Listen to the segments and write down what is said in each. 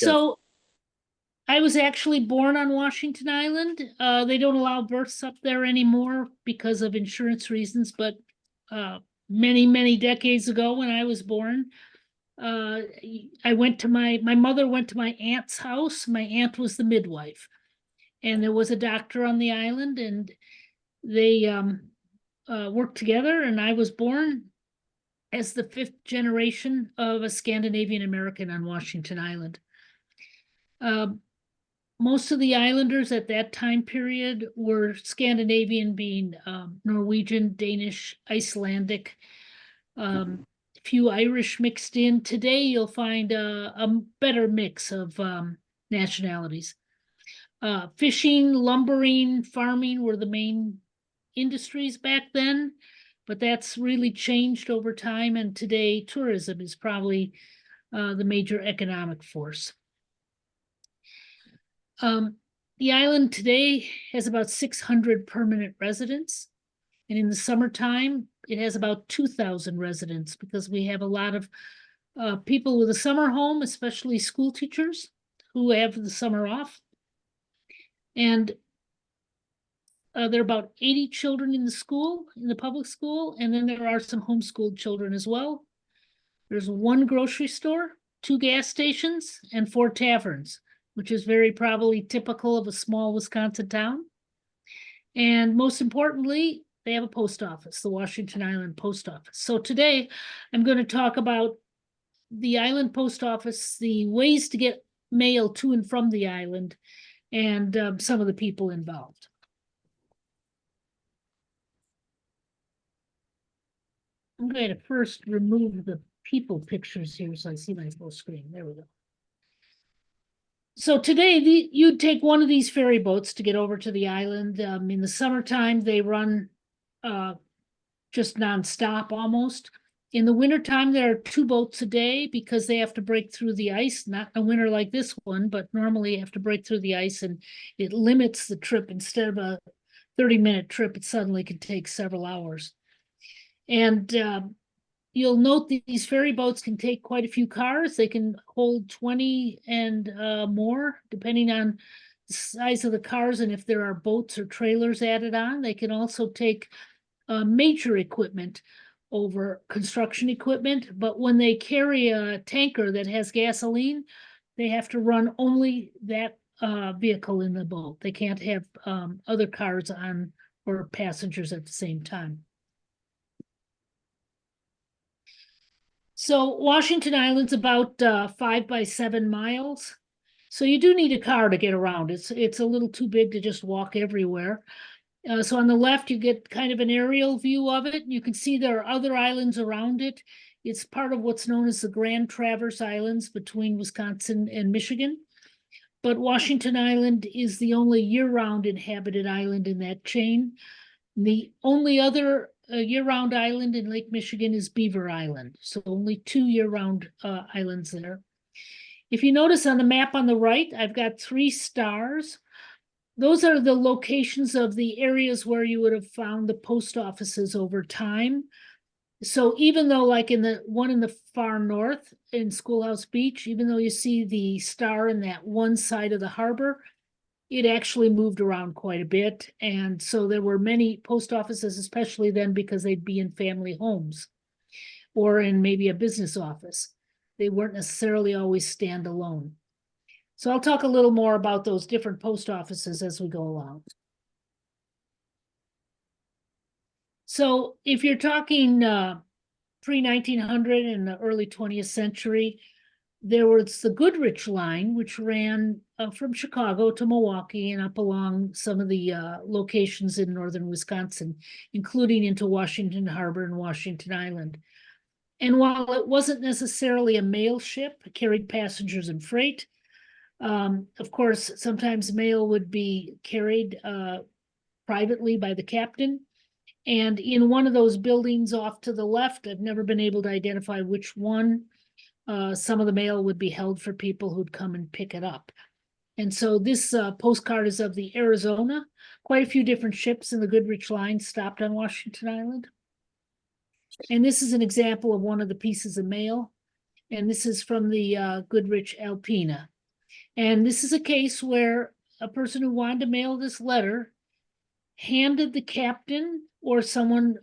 Yes. So I was actually born on Washington Island. They don't allow births up there anymore because of insurance reasons, but many, many decades ago when I was born, I went to my mother went to my aunt's house. My aunt was the midwife, and there was a doctor on the island, and they worked together, and I was born as the fifth generation of a Scandinavian American on Washington Island. Most of the islanders at that time period were Scandinavian, being Norwegian, Danish, Icelandic, few Irish mixed in. Today, you'll find a better mix of nationalities. Fishing, lumbering, farming were the main industries back then, but that's really changed over time. And today, tourism is probably the major economic force. The island today has about 600 permanent residents, and in the summertime, it has about 2,000 residents because we have a lot of people with a summer home, especially school teachers who have the summer off. And there are about 80 children in the public school, and then there are some homeschooled children as well. There's one grocery store, 2 gas stations, and 4 taverns, which is very probably typical of a small Wisconsin town. And most importantly, they have a post office, the Washington Island Post Office. So today I'm going to talk about the island post office, the ways to get mail to and from the island, and some of the people involved. I'm going to first remove the people pictures here so I see my full screen. There we go. So today, you'd take one of these ferry boats to get over to the island. In the summertime, they run just nonstop almost. In the wintertime, there are 2 boats a day because they have to break through the ice, not a winter like this one, but normally you have to break through the ice, and it limits the trip. Instead of a 30-minute trip, it suddenly can take several hours. And you'll note that these ferry boats can take quite a few cars. They can hold 20 and more, depending on the size of the cars and if there are boats or trailers added on. They can also take major equipment over construction equipment, but when they carry a tanker that has gasoline, they have to run only that vehicle in the boat. They can't have other cars on or passengers at the same time. So Washington Island's about 5 by 7 miles. So you do need a car to get around. It's a little too big to just walk everywhere. So on the left, you get kind of an aerial view of it. You can see there are other islands around it. It's part of what's known as the Grand Traverse Islands between Wisconsin and Michigan. But Washington Island is the only year-round inhabited island in that chain. The only other year-round island in Lake Michigan is Beaver Island. So only 2 year-round islands there. If you notice on the map on the right, I've got 3 stars. Those are the locations of the areas where you would have found the post offices over time. So even though, like in the one in the far north in Schoolhouse Beach, even though you see the star in that one side of the harbor, it actually moved around quite a bit. And so there were many post offices, especially then because they'd be in family homes or in maybe a business office. They weren't necessarily always standalone. So I'll talk a little more about those different post offices as we go along. So if you're talking pre-1900 and the early 20th century, there was the Goodrich line, which ran from Chicago to Milwaukee and up along some of the locations in northern Wisconsin, including into Washington Harbor and Washington Island. And while it wasn't necessarily a mail ship, it carried passengers and freight. Of course, sometimes mail would be carried privately by the captain. And in one of those buildings off to the left, I've never been able to identify which one, some of the mail would be held for people who'd come and pick it up. And so this postcard is of the Arizona. Quite a few different ships in the Goodrich line stopped on Washington Island. And this is an example of one of the pieces of mail. And this is from the Goodrich Alpena. And this is a case where a person who wanted to mail this letter handed the captain or someone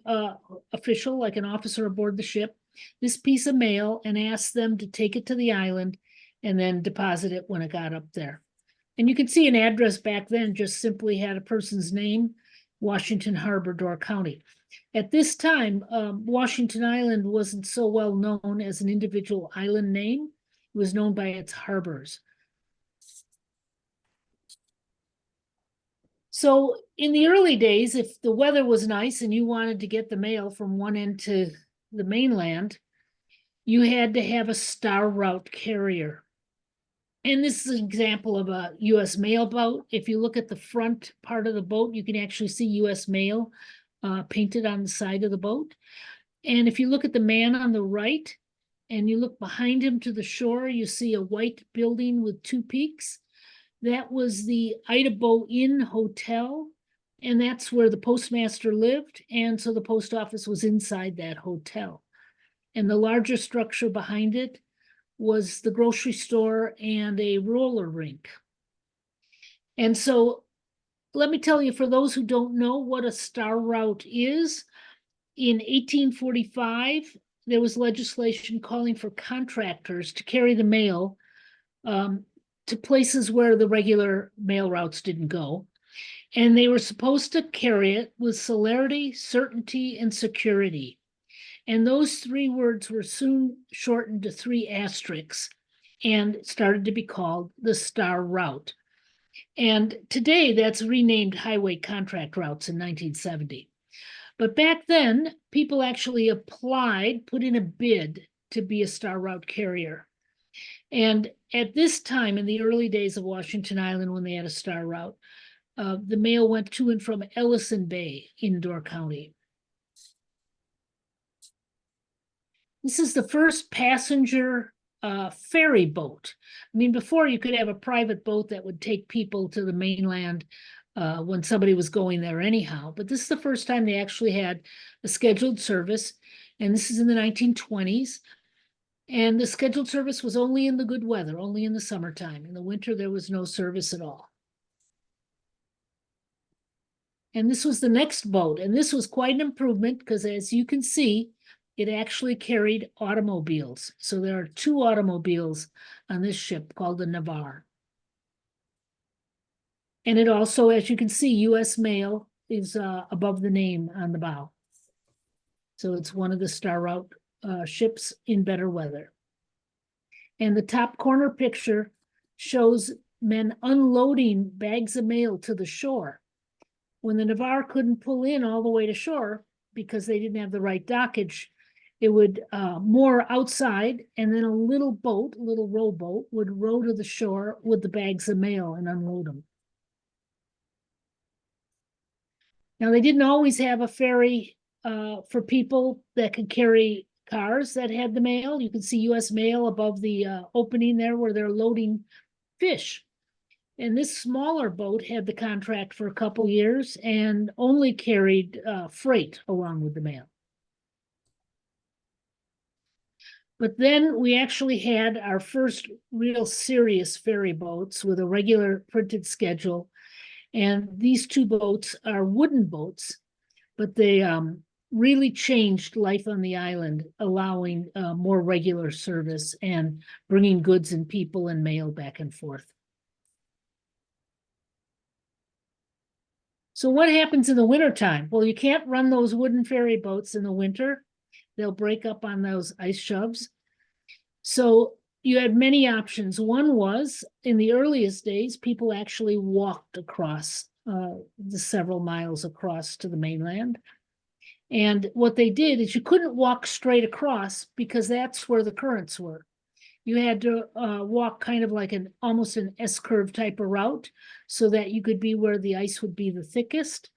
official, like an officer aboard the ship, this piece of mail and asked them to take it to the island and then deposit it when it got up there. And you can see an address back then just simply had a person's name, Washington Harbor, Door County. At this time, Washington Island wasn't so well known as an individual island name. It was known by its harbors. So in the early days, if the weather was nice and you wanted to get the mail from one end to the mainland, you had to have a star route carrier. And this is an example of a U.S. mail boat. If you look at the front part of the boat, you can actually see U.S. mail painted on the side of the boat. And if you look at the man on the right and you look behind him to the shore, you see a white building with two peaks. That was the Idabo Inn Hotel, and that's where the postmaster lived. And so the post office was inside that hotel. And the larger structure behind it was the grocery store and a roller rink. And so let me tell you, for those who don't know what a star route is, in 1845, there was legislation calling for contractors to carry the mail to places where the regular mail routes didn't go. And they were supposed to carry it with celerity, certainty, and security. And those three words were soon shortened to three asterisks and started to be called the star route. And today that's renamed highway contract routes in 1970. But back then, people actually applied, put in a bid to be a star route carrier. And at this time, in the early days of Washington Island, when they had a star route, the mail went to and from Ellison Bay in Door County. This is the first passenger ferry boat. I mean, before you could have a private boat that would take people to the mainland when somebody was going there anyhow. But this is the first time they actually had a scheduled service. And this is in the 1920s. And the scheduled service was only in the good weather, only in the summertime. In the winter, there was no service at all. And this was the next boat. And this was quite an improvement because, as you can see, it actually carried automobiles. So there are two automobiles on this ship called the Navarre. And it also, as you can see, U.S. Mail is above the name on the bow. So it's one of the Star Route ships in better weather. And the top corner picture shows men unloading bags of mail to the shore. When the Navarre couldn't pull in all the way to shore because they didn't have the right dockage, it would moor outside, and then a little boat, a little rowboat, would row to the shore with the bags of mail and unload them. Now, they didn't always have a ferry for people that could carry cars that had the mail. You can see U.S. Mail above the opening there where they're loading fish. And this smaller boat had the contract for a couple years and only carried freight along with the mail. But then we actually had our first real serious ferry boats with a regular printed schedule. And these two boats are wooden boats, but they really changed life on the island, allowing more regular service and bringing goods and people and mail back and forth. So what happens in the wintertime? Well, you can't run those wooden ferry boats in the winter. They'll break up on those ice shoves. So you had many options. One was, in the earliest days, people actually walked across the several miles across to the mainland. And what they did is you couldn't walk straight across because that's where the currents were. You had to walk kind of like almost an S-curve type of route so that you could be where the ice would be the thickest.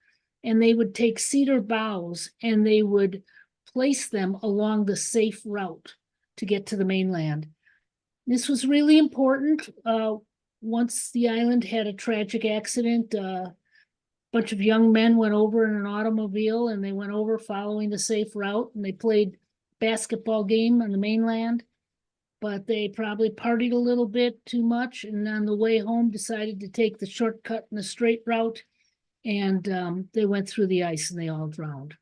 And they would take cedar boughs and they would place them along the safe route to get to the mainland. This was really important. Once the island had a tragic accident, a bunch of young men went over in an automobile and they went over following the safe route and they played basketball game on the mainland. but they probably partied a little bit too much, and on the way home decided to take the shortcut and the straight route, and they went through the ice and they all drowned.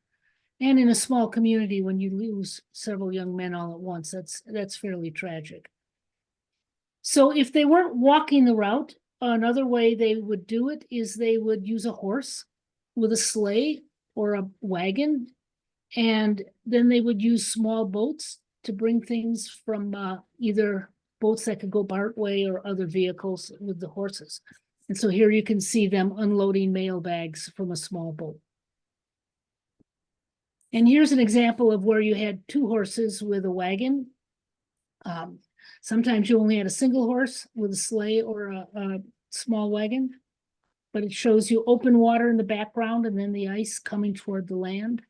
And in a small community, when you lose several young men all at once, that's fairly tragic. So if they weren't walking the route, another way they would do it is they would use a horse with a sleigh or a wagon, and then they would use small boats to bring things from either boats that could go part way or other vehicles with the horses. And so here you can see them unloading mail bags from a small boat. And here's an example of where you had two horses with a wagon. Sometimes you only had a single horse with a sleigh or a small wagon, but it shows you open water in the background and then the ice coming toward the land.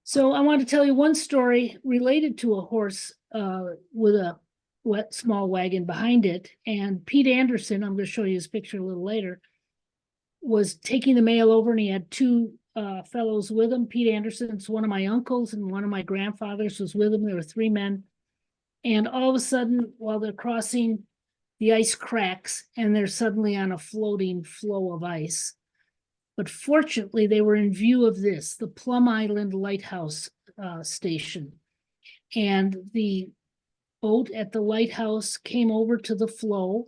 So I want to tell you one story related to a horse with a small wagon behind it. And Pete Anderson, I'm going to show you his picture a little later, was taking the mail over, and he had two fellows with him. Pete Anderson's one of my uncles, and one of my grandfathers was with him. There were three men. And all of a sudden, while they're crossing, the ice cracks, and they're suddenly on a floating flow of ice. But fortunately, they were in view of this, the Plum Island Lighthouse station. And the boat at the lighthouse came over to the flow,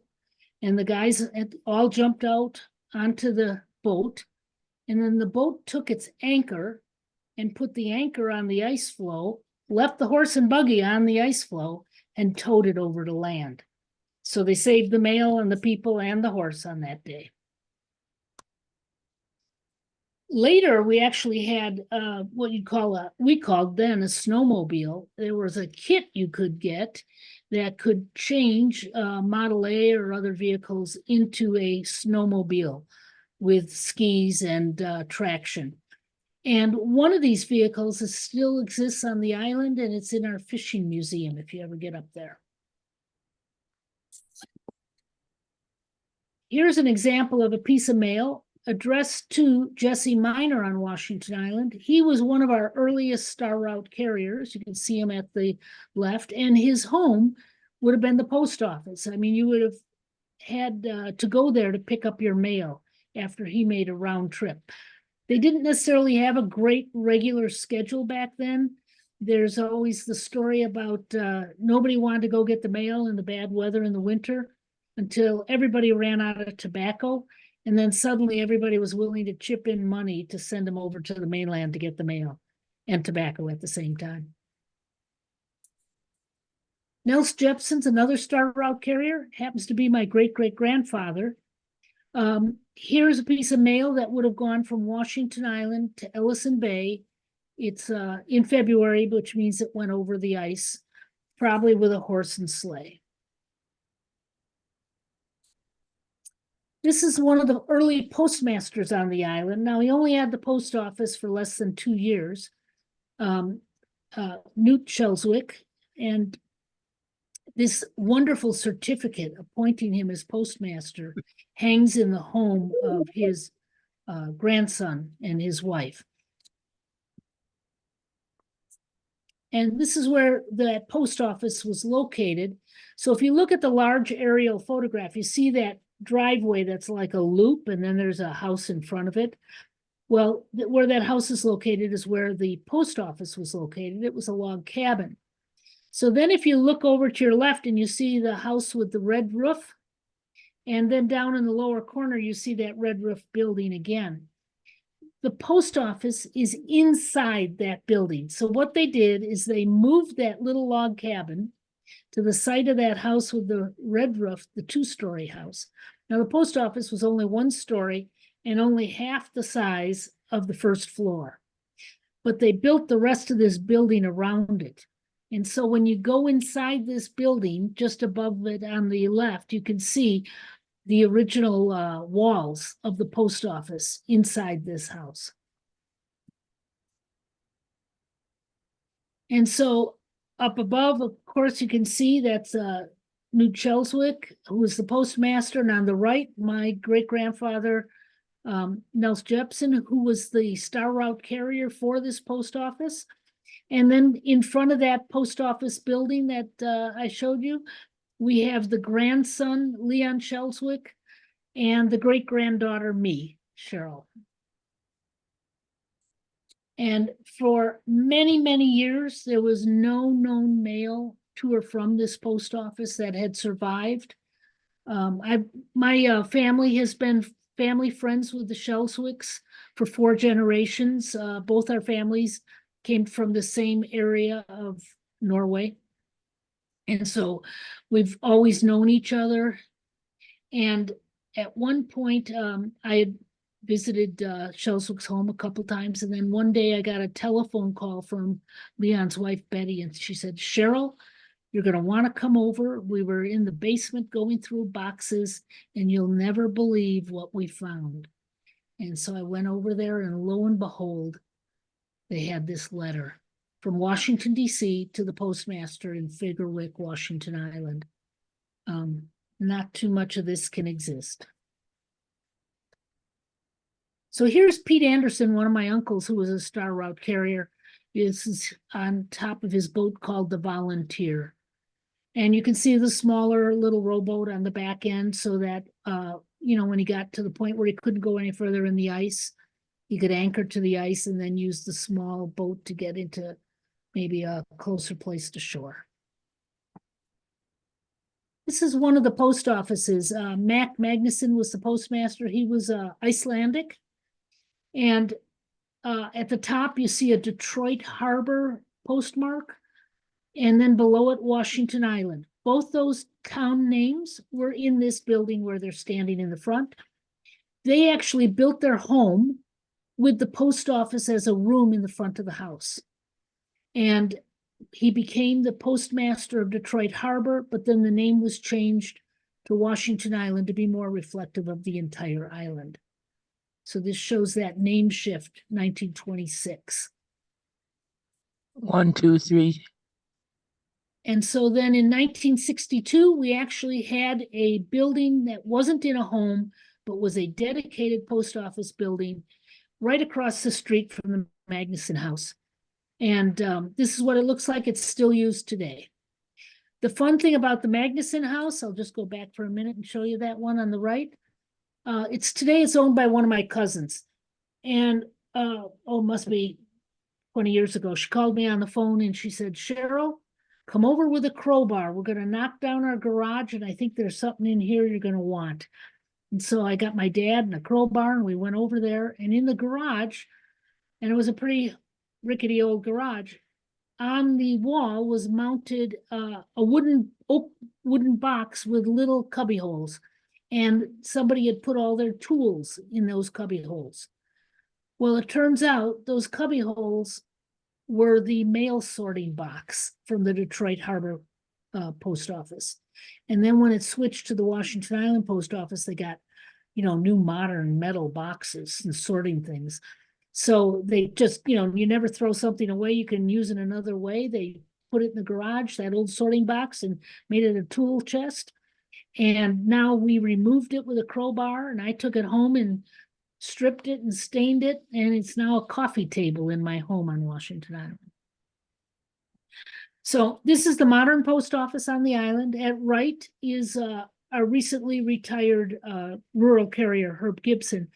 and the guys all jumped out onto the boat. And then the boat took its anchor and put the anchor on the ice floe, left the horse and buggy on the ice floe, and towed it over to land. So they saved the mail and the people and the horse on that day. Later, we actually had what we called then a snowmobile. There was a kit you could get that could change Model A or other vehicles into a snowmobile with skis and traction. And one of these vehicles still exists on the island, and it's in our fishing museum if you ever get up there. Here's an example of a piece of mail addressed to Jesse Miner on Washington Island. He was one of our earliest Star Route carriers. You can see him at the left, and his home would have been the post office. I mean, you would have had to go there to pick up your mail after he made a round trip. They didn't necessarily have a great regular schedule back then. There's always the story about nobody wanted to go get the mail in the bad weather in the winter until everybody ran out of tobacco. And then suddenly everybody was willing to chip in money to send them over to the mainland to get the mail and tobacco at the same time. Nels Jepson's another Star Route carrier, happens to be my great-great-grandfather. Here's a piece of mail that would have gone from Washington Island to Ellison Bay. It's in February, which means it went over the ice, probably with a horse and sleigh. This is one of the early postmasters on the island. Now, he only had the post office for less than 2 years, Newt Shelswick, and this wonderful certificate appointing him as postmaster hangs in the home of his grandson and his wife. And this is where the post office was located. So if you look at the large aerial photograph, you see that driveway that's like a loop, and then there's a house in front of it. Well, where that house is located is where the post office was located. It was a log cabin. So then if you look over to your left and you see the house with the red roof, and then down in the lower corner, you see that red roof building again. The post office is inside that building. So what they did is they moved that little log cabin to the site of that house with the red roof, the 2-story house. Now, the post office was only 1 story and only half the size of the first floor. But they built the rest of this building around it. And so when you go inside this building, just above it on the left, you can see the original walls of the post office inside this house. And so up above, of course, you can see that's Newt Shelswick, who was the postmaster, and on the right, my great-grandfather, Nels Jepson, who was the Star Route carrier for this post office. And then in front of that post office building that I showed you, we have the grandson, Leon Shelswick, and the great-granddaughter, me, Cheryl. And for many, many years, there was no known mail to or from this post office that had survived. My family has been family friends with the Shelswicks for 4 generations. Both our families came from the same area of Norway. And so we've always known each other. And at one point, I had visited Shelswick's home a couple times. And then one day I got a telephone call from Leon's wife, Betty, and she said, Cheryl, you're going to want to come over. We were in the basement going through boxes, and you'll never believe what we found. And so I went over there, and lo and behold, they had this letter from Washington, D.C. to the postmaster in Figgerwick, Washington Island. Not too much of this can exist. So here's Pete Anderson, one of my uncles who was a star route carrier. This is on top of his boat called the Volunteer. And you can see the smaller little rowboat on the back end so that, when he got to the point where he couldn't go any further in the ice, he could anchor to the ice and then use the small boat to get into maybe a closer place to shore. This is one of the post offices. Mac Magnuson was the postmaster. He was Icelandic. And at the top, you see a Detroit Harbor postmark. And then below it, Washington Island. Both those town names were in this building where they're standing in the front. They actually built their home with the post office as a room in the front of the house. And he became the postmaster of Detroit Harbor, but then the name was changed to Washington Island to be more reflective of the entire island. So this shows that name shift, 1926. 1, 2, 3. And so then in 1962, we actually had a building that wasn't in a home, but was a dedicated post office building right across the street from the Magnuson house. And this is what it looks like. It's still used today. The fun thing about the Magnuson house, I'll just go back for a minute and show you that one on the right. It's owned by one of my cousins. And must be 20 years ago, she called me on the phone and she said, Cheryl, come over with a crowbar. We're going to knock down our garage, and I think there's something in here you're going to want. And so I got my dad and a crowbar, and we went over there. And in the garage, and it was a pretty rickety old garage, on the wall was mounted a wooden box with little cubby holes. And somebody had put all their tools in those cubby holes. Well, it turns out those cubby holes were the mail sorting box from the Detroit Harbor post office. And then when it switched to the Washington Island post office, they got, new modern metal boxes and sorting things. So they just, you never throw something away. You can use it another way. They put it in the garage, that old sorting box, and made it a tool chest. And now we removed it with a crowbar, and I took it home and stripped it and stained it, and it's now a coffee table in my home on Washington Island. So this is the modern post office on the island. At right is a recently retired rural carrier, Herb Gibson.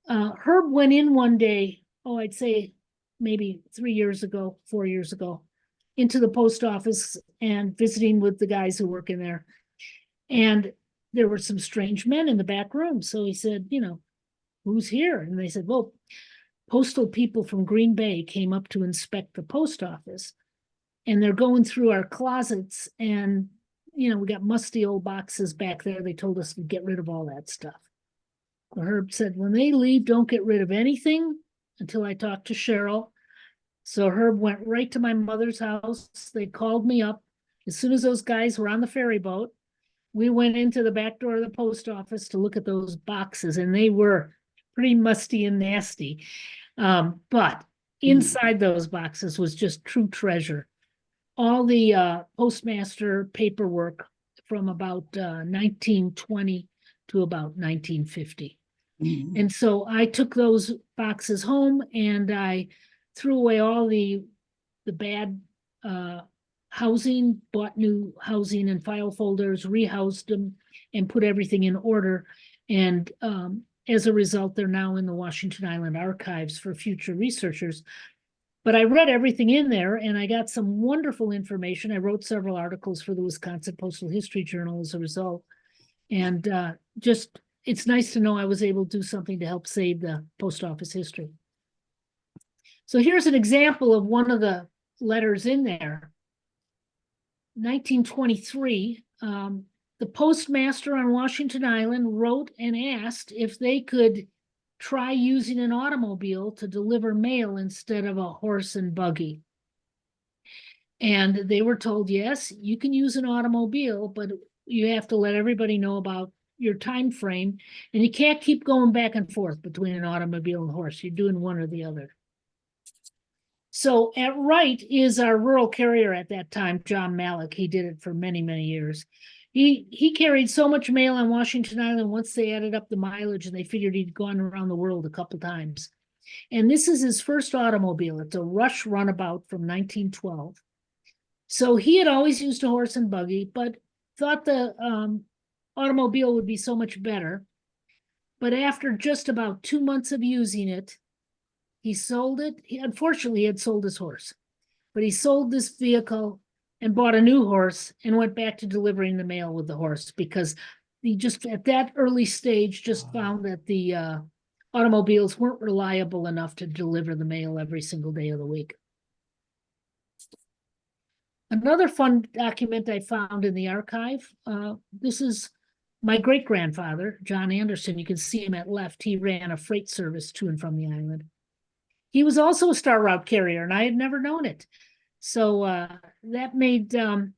Herb went in one day, I'd say maybe 4 years ago, into the post office and visiting with the guys who work in there. And there were some strange men in the back room. So he said, who's here? And they said, well, postal people from Green Bay came up to inspect the post office. And they're going through our closets. And, we got musty old boxes back there. They told us to get rid of all that stuff. Well, Herb said, when they leave, don't get rid of anything until I talk to Cheryl. So Herb went right to my mother's house. They called me up. As soon as those guys were on the ferry boat, we went into the back door of the post office to look at those boxes, and they were pretty musty and nasty. But inside those boxes was just true treasure. All the postmaster paperwork from about 1920 to about 1950. And so I took those boxes home and I threw away all the the bad housing, bought new housing and file folders, rehoused them, and put everything in order. And as a result, they're now in the Washington Island archives for future researchers. But I read everything in there, and I got some wonderful information. I wrote several articles for the Wisconsin Postal History Journal as a result. And just, it's nice to know I was able to do something to help save the post office history. So here's an example of one of the letters in there. 1923, the postmaster on Washington Island wrote and asked if they could try using an automobile to deliver mail instead of a horse and buggy. And they were told, yes, you can use an automobile, but you have to let everybody know about your time frame, and you can't keep going back and forth between an automobile and a horse. You're doing one or the other. So at Wright is our rural carrier at that time, John Malik. He did it for many, many years. He carried so much mail on Washington Island once they added up the mileage, and they figured he'd gone around the world a couple times. And this is his first automobile. It's a Rush Runabout from 1912. So he had always used a horse and buggy, but thought the automobile would be so much better. But after just about 2 months of using it, he sold it. Unfortunately, he had sold his horse, but he sold this vehicle and bought a new horse and went back to delivering the mail with the horse, because he just at that early stage just found that the automobiles weren't reliable enough to deliver the mail every single day of the week. Another fun document I found in the archive, this is my great-grandfather, John Anderson. You can see him at left. He ran a freight service to and from the island. He was also a Star Route carrier, and I had never known it. So that made two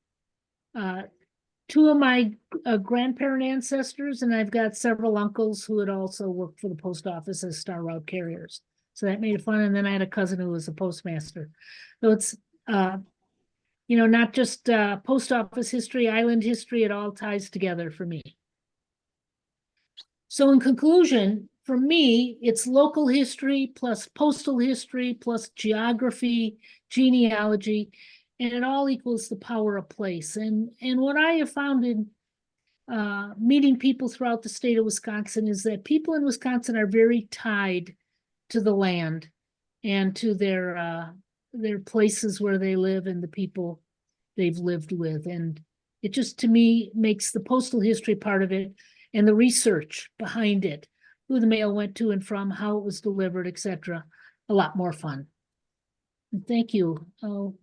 of my grandparent ancestors, and I've got several uncles who had also worked for the post office as Star Route carriers. So that made it fun. And then I had a cousin who was a postmaster. So it's, not just post office history, island history, it all ties together for me. So in conclusion, for me, it's local history plus postal history plus geography, genealogy, and it all equals the power of place. And what I have found in meeting people throughout the state of Wisconsin is that people in Wisconsin are very tied to the land and to their places where they live and the people they've lived with. And it just, to me, makes the postal history part of it and the research behind it, who the mail went to and from, how it was delivered, etc., a lot more fun. And thank you. I'll